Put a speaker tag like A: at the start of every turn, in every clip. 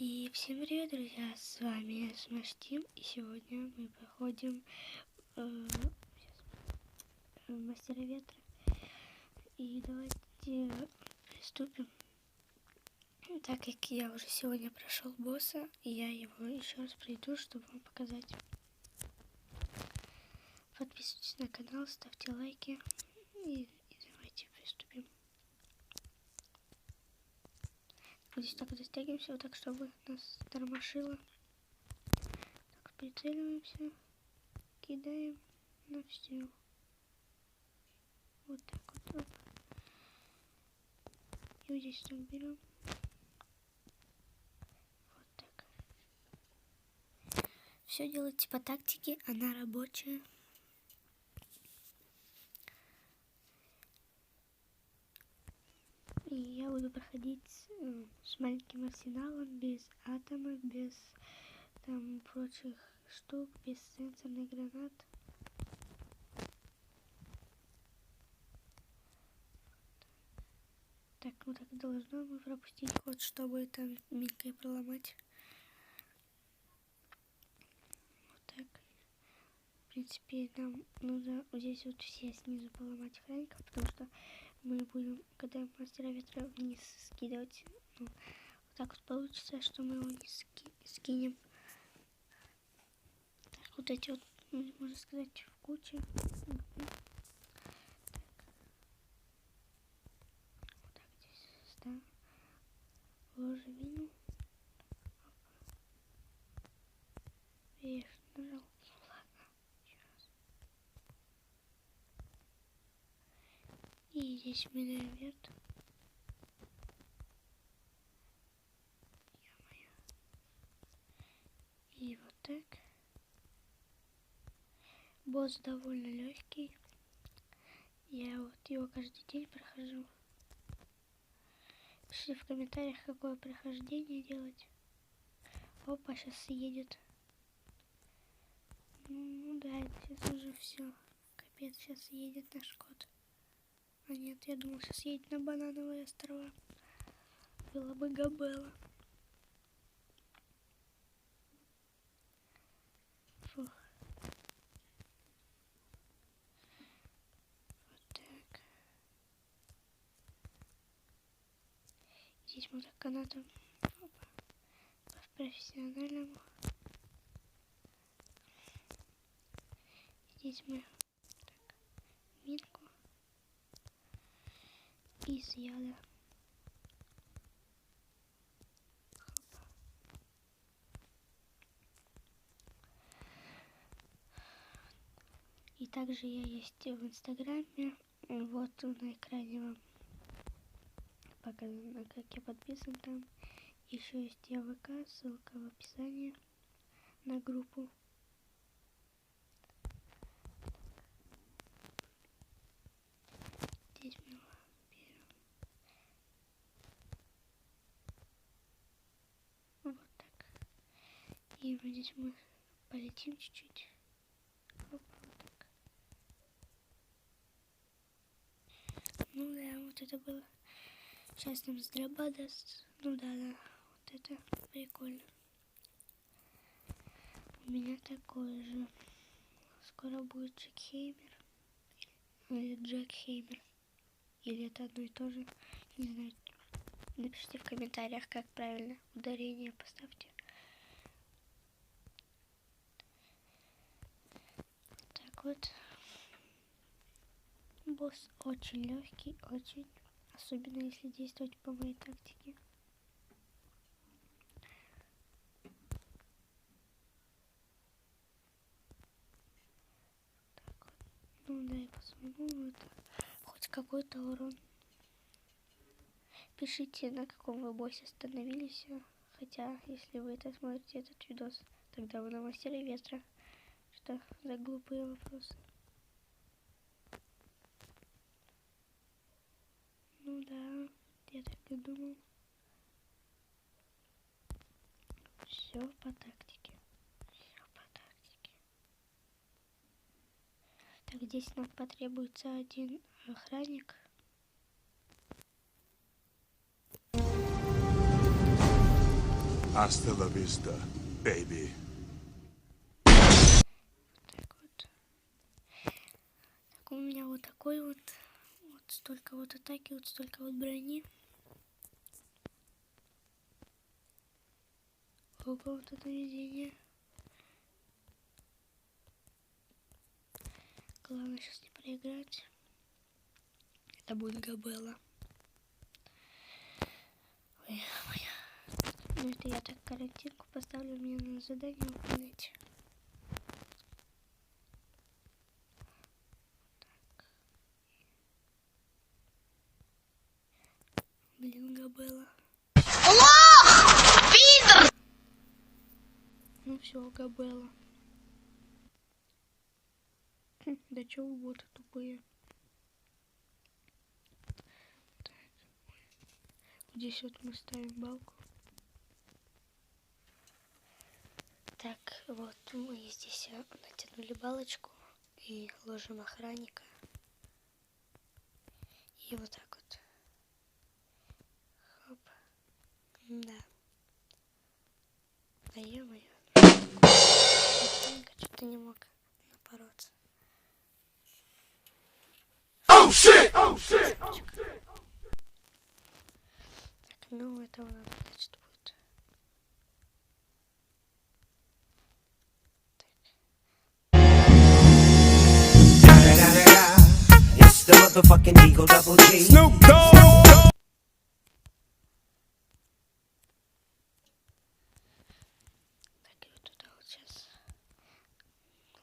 A: И всем привет, друзья, с вами Smash Team, и сегодня мы проходим Мастера Ветра. И давайте приступим. Так как я уже сегодня прошел босса, я его еще раз пройду, чтобы вам показать. Подписывайтесь на канал, ставьте лайки и давайте приступим. Здесь так застягиваемся, вот так, чтобы нас тормошило. Так, прицеливаемся, кидаем на все. Вот так вот. И вот здесь так берем. Вот так. Все делайте по тактике, она рабочая. И я буду проходить с маленьким арсеналом, без атомов, без там прочих штук, без сенсорных гранат. Так, вот так должно мы пропустить ход, чтобы там мелкое проломать. Вот так. В принципе, нам нужно вот здесь вот все снизу поломать охранников, потому что мы будем, когда Мастера Ветра вниз скидывать, ну, вот так вот получится, что мы его не скинем. Так, вот эти вот, можно сказать, в куче. Вот так здесь ставим. Ложевину. Вверх нажал. Ну ладно, еще раз. И здесь мы наверх. И вот так. Босс довольно легкий. Я вот его каждый день прохожу. Пишите в комментариях, какое прохождение делать. Опа, сейчас едет. Ну да, это сейчас уже все. Капец, сейчас едет наш кот. А нет, я думал, сейчас едет на Банановые острова. Было бы габелла. Фух. Вот так. Здесь мы так канатом по-профессиональному. Здесь мы так, минку из яда. И также я есть в Инстаграме. Вот на экране вам показано, как я подписан там. Еще есть ВК, ссылка в описании на группу. Здесь мы его берем. Вот так. И вот здесь мы полетим чуть-чуть. Вот так. Ну да, вот это было. Сейчас нам с дроба даст. Ну да, вот это прикольно. У меня такое же. Скоро будет Джекхеймер. Или Джекхеймер. Или это одно и то же. Не знаю. Напишите в комментариях, как правильно. Ударение поставьте. Так вот. Босс очень легкий, очень. Особенно если действовать по моей тактике. Так вот. Ну да, я посмотрю. Это хоть какой-то урон. Пишите, на каком вы боссе остановились. Хотя, если вы это смотрите, этот видос, тогда вы на Мастере Ветра. Что за глупые вопросы? Ну да, я так и думал. Все по тактике. Все по тактике. Так, здесь нам потребуется один охранник.
B: Hasta la vista, baby.
A: Так вот. Так, у меня вот такой вот. Вот столько вот атаки, вот столько вот брони. Ого, вот это везение. Главное сейчас не проиграть. Это будет Габелла. Ой, ой. Ну это я так карантинку поставлю, мне на задание выполнять. Так. Блин, Габелла. Ну все, Габелла. Да чё вы боты тупые? Так. Здесь вот мы ставим балку. Так, вот мы здесь натянули балочку и ложим охранника. И вот так вот. Хоп. Да. Да е-мое. Охранника что-то не мог напороться.
B: Oh shit! Oh shit!
A: Так, ну этого надо, значит, будет.
C: It's the motherfucking Eagle Double G.
B: Snoop Dogg!
A: Так, и вот туда вот сейчас.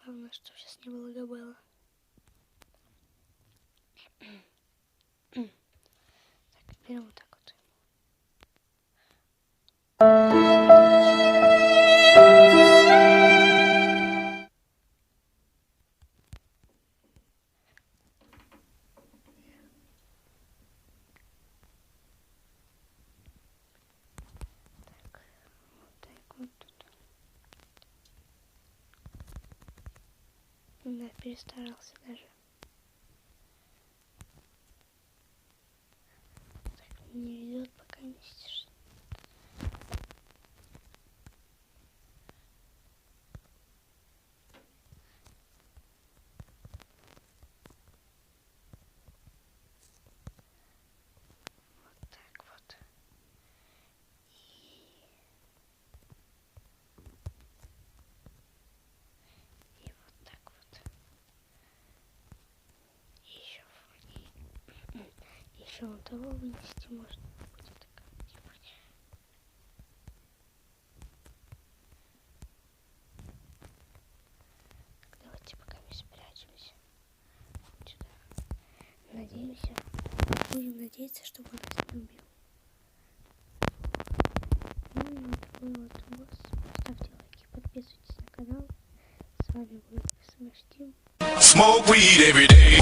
A: Главное, чтобы сейчас не было Габелла. Так, берем вот так вот. Так, вот тут. Да, перестарался даже. Так, не ведет, пока месяц. Вот так вот. И вот так вот. И еще еще вот того вынести можно будет как-нибудь. Так, давайте пока мы спрячемся. Вот сюда. Надеемся. Будем надеяться, чтобы он нас не убил. Ну и вот такой вот у вас. Ставьте лайки, подписывайтесь на канал. С вами был Smash Team.
B: Smoke weed every day.